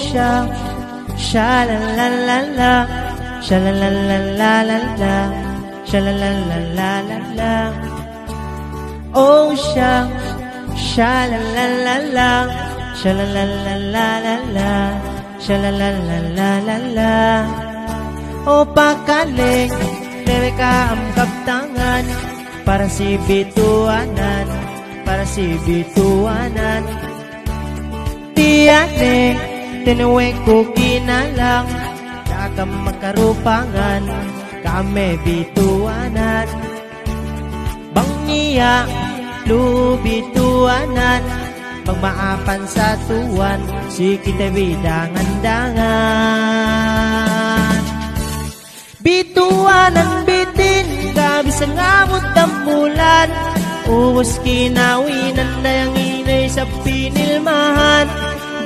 sha la la la la, sha la la la la la la, sha la la la la la la. Oh sha la la la la, sha la la la la la la, sha la la la la la la. O pakaling, lebe ka ang kaptangan, para si bituanan, para si bituanan. Tiyane, tinuwe ko kinalang, kakam makarupangan, kame bituanan. Bangiya, lubituanan, magmaapan sa tuwan, si kita bidangan-dangan. Bituanan bitin, gabi sa ngamot ang bulan, uwas kinawinan na yung inay sa pinilmahan.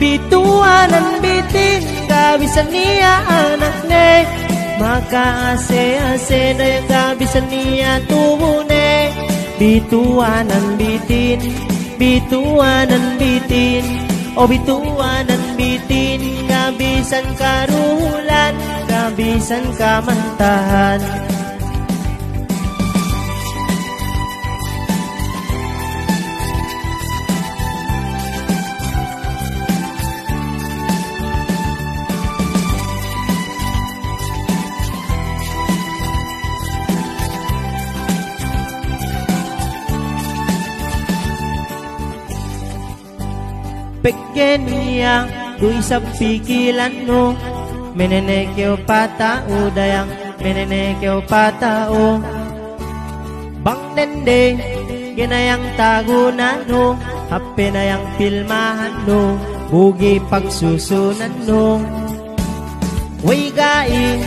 Bituanan bitin, gabi sa niya anak ne, makaase-ase na yung gabi sa niya tubune. Bituanan bitin, bituanan bitin, o bituanan bitin, gabisan karulan, gabisan kamantahan. Peken niya, do'y sa pikilan no, menenekyo patao dayang, menenekyo patao. Bang nende, ginayang tagunan no, hape na yang pilmahan no, bugi pagsusunan no. Way gaing,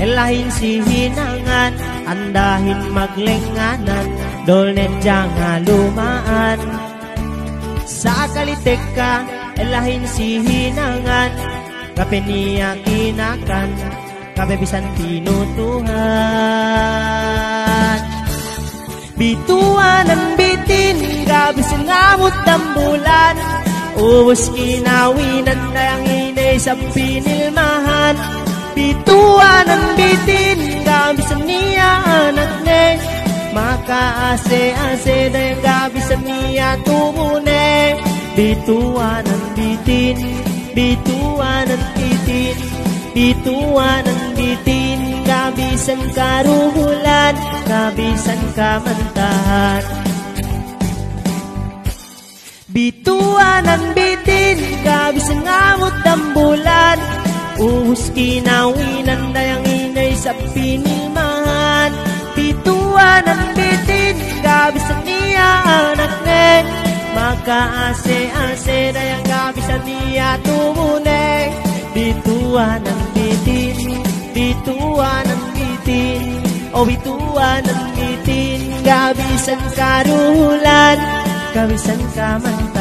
elahin si hinangan, andahin maglenganan, dolnen diyang halumaan. Sa kalitek ka, elahin si hinangan, kape niya kinakan, kape bisan tinutuhan. Bituanan bitin, gabi sa ngamot ang bulan, uwas kinawinan na yung inay sa pinilmahan. Bituanan bitin, gabi sa niya anak ne, makaase-ase na yung gabi sa niya tumune. Bituanan bitin, bituanan bitin, bituanan bitin, gabisan karuhulan, gabisan kamantahan. Bituanan bitin, gabisan ngamot ang bulan, uhus kinawinan na yung inay sa pinilmahan. Bituanan bitin, gabisan niya anak ne, makaase-ase na yung gabisan niya tumune. Bituanan bitin, bituanan bitin, o bituanan bitin, gabisan karulan, gabisan kamanta.